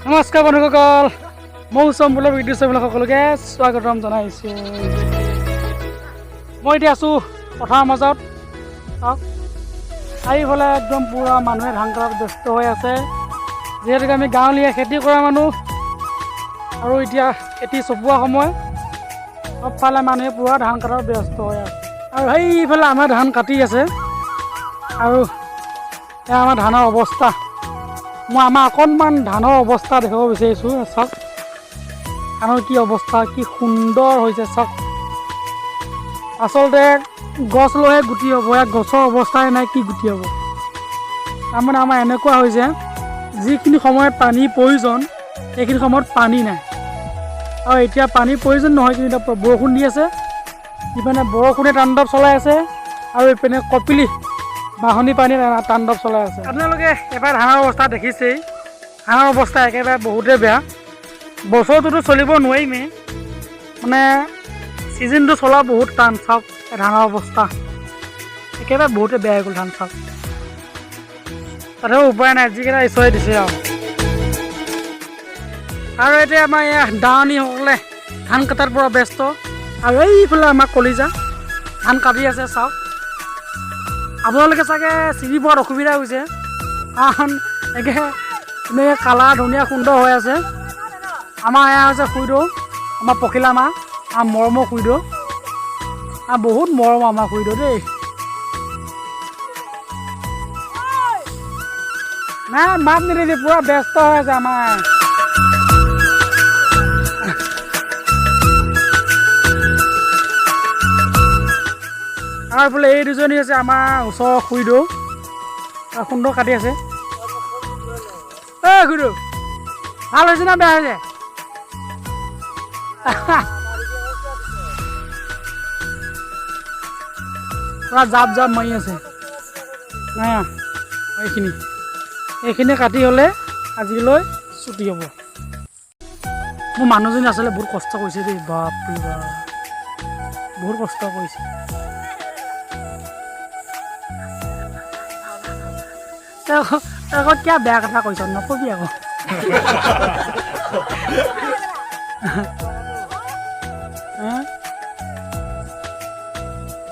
নমস্কাৰ বন্ধুসকল, মৌচম বোলৰ ভিডিঅ' চাবলৈ সকলোকে স্বাগতম জনাইছোঁ। মই এতিয়া আছোঁ পথাৰৰ মাজত। চাৰিওফালে একদম পুৰা মানুহে ধান কটাত ব্যস্ত হৈ আছে, যিহেতুকে আমি গাঁৱলীয়া খেতি কৰা মানুহ আৰু এতিয়া খেতি চপোৱা সময়। সবফালে মানুহে পুৰা ধান কটাত ব্যস্ত হৈ আছে আৰু সেইফালে আমাৰ ধান কাটি আছে আৰু এয়া আমাৰ ধানৰ অৱস্থা। মই আমাৰ অকণমান ধানৰ অৱস্থা দেখাব বিচাৰিছোঁ। চাওক ধানৰ কি অৱস্থা, কি সুন্দৰ হৈছে চাওক। আচলতে গছ লৈহে গুটি হ'ব, ইয়াত গছৰ অৱস্থাই নাই, কি গুটি হ'ব। তাৰমানে আমাৰ এনেকুৱা হৈছে, যিখিনি সময়ত পানীৰ প্ৰয়োজন সেইখিনি সময়ত পানী নাই। আৰু এতিয়া পানীৰ প্ৰয়োজন নহয়, কিন্তু এতিয়া বৰষুণ দি আছে। ইপিনে বৰষুণে তাণ্ডৱ চলাই আছে আৰু ইপিনে কপিলি বাঢ়নি পানী তাণ্ডৱ চলাই আছে। আপোনালোকে এবাৰ ধানৰ অৱস্থা দেখিছেই। ধানৰ অৱস্থা একেবাৰে বহুতেই বেয়া। বছৰটোতো চলিব নোৱাৰিমেই, মানে ছিজনটো চলা বহুত টান। চাওক ধানৰ অৱস্থা একেবাৰে বহুতেই বেয়া হৈ গ'ল ধান। চাওক তাতেও উপায় নাই, যিকেইটা ঈশ্বৰে দিছে আৰু এতিয়া আমাৰ এয়া দাৱনীসকলে ধান কটাৰ পৰা ব্যস্ত আৰু এইফালে আমাৰ কলিজা ধান কাটি আছে। চাওক আপোনালোকে চাগে চিনি পোৱাত অসুবিধা হৈছে, কাৰণ এনেকৈ কালাৰ ধুনীয়া সুন্দৰ হৈ আছে। আমাৰ এয়া হৈছে খুইদৌ, আমাৰ পখিলা মাহ, আমাৰ মৰমৰ খুইদৌ, বহুত মৰম আমাৰ খুইদৌ দেই। নাই মাত নিদিবি, পুৰা ব্যস্ত হৈ আছে আমাৰ। আৰু এইফালে এই দুজনী হৈছে আমাৰ ওচৰৰ খুইদৌ, সুন্দৰ কাটি আছে। এই খুইদৌ ভাল হৈছে না বেয়া হৈছে? পুৰা জাপ জাপ মাৰি আছে। নাই এইখিনি কাটি হ'লে আজিলৈ ছুটি হ'ব। মোৰ মানুহজনী আচলতে বহুত কষ্ট কৰিছে দেই, বাপৰে বাপ বহুত কষ্ট কৰিছে। আকৌ কিয় বেয়া কথা কৈছ, নকবি আকৌ।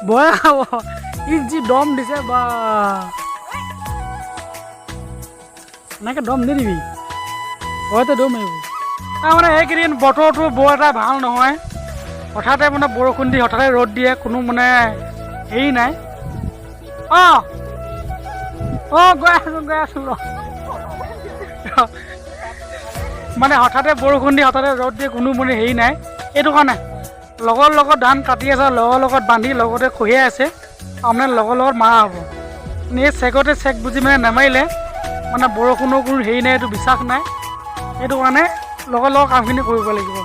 বয়া খাব, ই যি দম দিছে বা, এনেকৈ দম নিদিবি, হয়তো দম আহিব। তাৰমানে এইকেইদিন বতৰটো বৰ এটা ভাল নহয়। হঠাতে মানে বৰষুণ দি হঠাতে ৰ'দ দিয়ে, কোনো মানে হেৰি নাই। গৈ আছোঁ মানে হঠাতে বৰষুণ দি হঠাতে ৰ'দ দিয়ে, কোনো মানে হেৰি নাই। সেইটো কাৰণে লগৰ লগত ধান কাটি আছে, লগৰ লগত বান্ধি লগতে কঢ়িয়াই আছে, আপোনাৰ লগৰ লগত মাৰা হ'ব। এই চেগতে চেক বুজি মানে নামাৰিলে মানে বৰষুণৰ কোনো হেৰি নাই, এইটো বিশ্বাস নাই। সেইটো কাৰণে লগৰ লগত কামখিনি কৰিব লাগিব।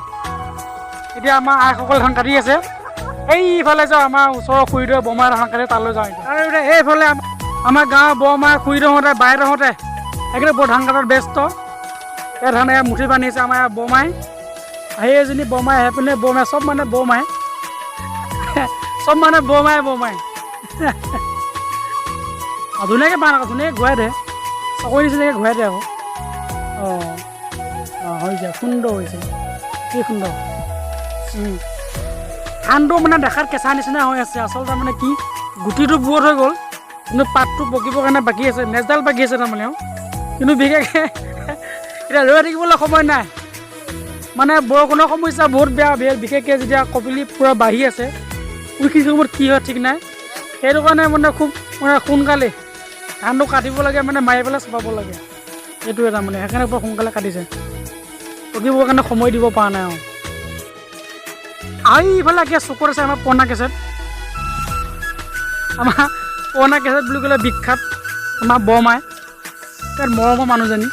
এতিয়া আমাৰ আইসকল ধান কাটি আছে, এইফালে যাওঁ আমাৰ ওচৰৰ খুৰীদৌ বৰমাই ধান কাটি, তালৈ যাওঁ। আৰু এইফালে আমাৰ গাঁৱৰ বৰমাই খুৰীদৌহঁতে বাইদেউহঁতে একেবাৰে বৰ ধান কটাত ব্যস্ত। এই ধানে মুঠি বান্ধিছে আমাৰ বৰমাই, সেই এজনী বৰমাই, সেইপিনে বৰমাই, চব মানে বৰমাই ধুনীয়াকৈ বান্ধ আকৌ, ধুনীয়াকৈ ঘূৰাই দে, চকৰি নিচিনাকৈ ঘূৰাই দে আকৌ। হৈছে সুন্দৰ হৈছে, কি সুন্দৰ। ধানটো মানে দেখাত কেঁচা নিচিনা হৈ আছে, আচলতে মানে কি গুটিটো বুৰত হৈ গ'ল, কিন্তু পাতটো পকিবৰ কাৰণে বাকী আছে, নেজডাল বাকী আছে তাৰমানে। কিন্তু বিশেষকৈ এতিয়া ৰৈ থাকিবলৈ সময় নাই, মানে বৰষুণৰ সমস্যা বহুত বেয়া। বিশেষকৈ যেতিয়া কপিলি পূৰা বাঢ়ি আছে, কোনখিনি সময়ত কি হয় ঠিক নাই। সেইটো কাৰণে মানে খুব মানে সোনকালে ধানটো কাটিব লাগে, মানে মাৰি পেলাই চপাব লাগে, সেইটোৱে তাৰমানে। সেইকাৰণে বৰ সোনকালে কাটিছে, পকিবৰ কাৰণে সময় দিব পৰা নাই। আৰু ইফালে এতিয়া চকুত আছে আমাৰ পুৰণা কেছেট, আমাৰ পুৰণা কেছেট বুলি ক'লে বিখ্যাত আমাৰ বৰমাই, তাত মৰমৰ মানুহজনী।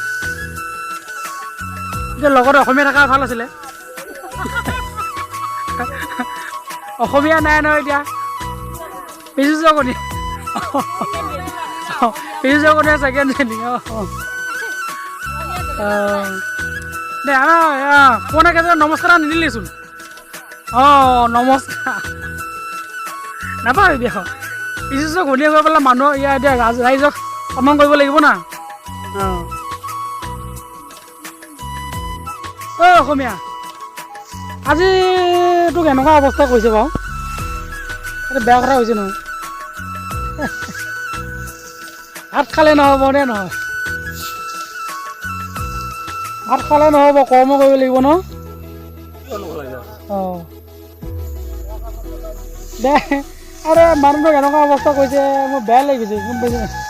এতিয়া লগতে অসমীয়া থকা ভাল আছিলে, অসমীয়া নাই নহয় এতিয়া। পিছু জগনি ছেকেণ্ড শ্ৰেণী। দে পুৰণা কেছেট নমস্কাৰ নিদিলেচোন। নমস্কাৰ নাপাহৰিবি আকৌ। পিছু ঘূনীয়া গৈ পেলাই মানুহক ইয়াৰ এতিয়া ৰাইজক সন্মান কৰিব লাগিব না। অসমীয়া আজি তোক এনেকুৱা অৱস্থা কৰিছে বাৰু এইটো বেয়া কথা হৈছে নহয় ভাত খালে নহ'ব নে নহয় ভাত খালে নহ'ব কৰ্ম কৰিব লাগিব ন অঁ দে আৰে মানুহটোক এনেকুৱা অৱস্থা কৰিছে মোৰ বেয়া লাগিছে গম পাইছে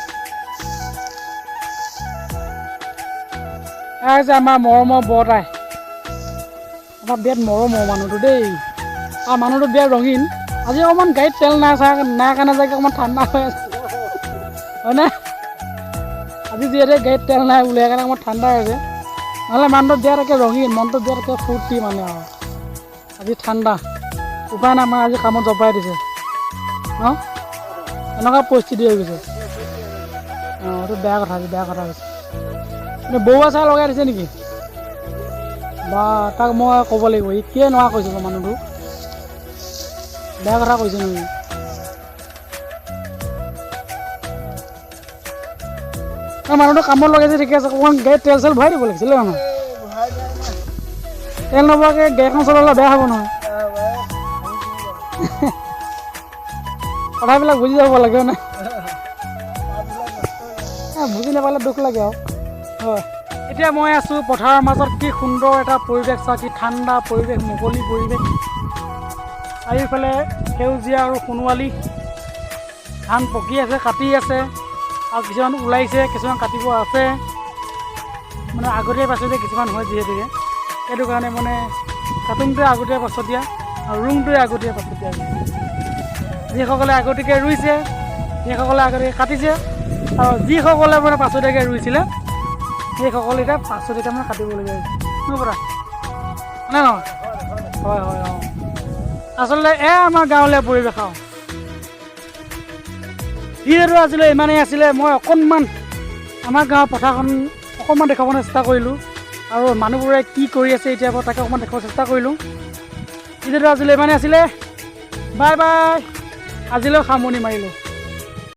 যে আমাৰ মৰমৰ বৰতাই আমাৰ বিৰাট মৰমৰ মানুহটো দেই আৰু মানুহটো বিৰাট ৰঙীন আজি অকণমান গাড়ীত তেল নাই কাৰণে চাগে অকণমান ঠাণ্ডা হৈ আছে হয়নে আজি যিহেতু গাড়ীত তেল নাই বোলে সেইকাৰণে অকণমান ঠাণ্ডা হৈছে নহ'লে মানুহটো বিৰাট একে ৰঙীন মনটো বিৰাট একে ফূৰ্তি মানে আৰু আজি ঠাণ্ডা উপায় নাই আমাৰ আজি কামত জপাই দিছে ন এনেকুৱা পৰিস্থিতি হৈ গৈছে অঁ এইটো বেয়া কথা হৈছে বৰুৱা চাহ লগাই দিছে নেকি বা তাক মই ক'ব লাগিব ই কিয় নোহোৱা কৈছে মানুহটো বেয়া কথা কৈছে নেকি মানুহটো কামত লগাইছে ঠিকে আছে অকণমান গাড়ীত তেল চেল ভৰাই দিব লাগিছিলে নহয় তেল নভৰাকৈ গাড়ীখন চলালে বেয়া হ'ব নহয় কথাবিলাক বুজি যাব লাগে নে বুজি নাপালে দুখ লাগে আৰু হয় এতিয়া মই আছোঁ পথাৰৰ মাজত কি সুন্দৰ এটা পৰিৱেশ চা কি ঠাণ্ডা পৰিৱেশ মুকলি পৰিৱেশ চাৰিওফালে সেউজীয়া আৰু সোণোৱালী ধান পকি আছে কাটি আছে আৰু কিছুমান ওলাইছে কিছুমান কাটিব আছে মানে আগতীয়া পাছতীয়া কিছুমান হয় যিহেতুকে সেইটো কাৰণে মানে কাটোংটোৱে আগতীয়া পাছতীয়া আৰু ৰুংটোৱে আগতীয়া পাছতীয়া যিসকলে আগতীয়াকৈ ৰুইছে সেইসকলে আগতীয়াকৈ কাটিছে আৰু যিসকলে মানে পাছতীয়াকৈ ৰুইছিলে সেইসকলে এতিয়া পাছতীয়াকৈ মানে কাটিবলগীয়া হৈছে নপৰা নাই নহয় হয় হয় অঁ আচলতে আমাৰ গাঁৱলীয়া পৰিৱেশ আৰু যিহেতু আজিলৈ ইমানেই আছিলে মই অকণমান আমাৰ গাঁৱৰ পথাৰখন অকণমান দেখুৱাবলৈ চেষ্টা কৰিলোঁ আৰু মানুহবোৰে কি কৰি আছে এতিয়া বাৰু তাকে অকণমান দেখুৱাব চেষ্টা কৰিলোঁ যিহেতু আজিলৈ ইমানেই আছিলে বাই বাই আজিলৈ সামৰণি মাৰিলোঁ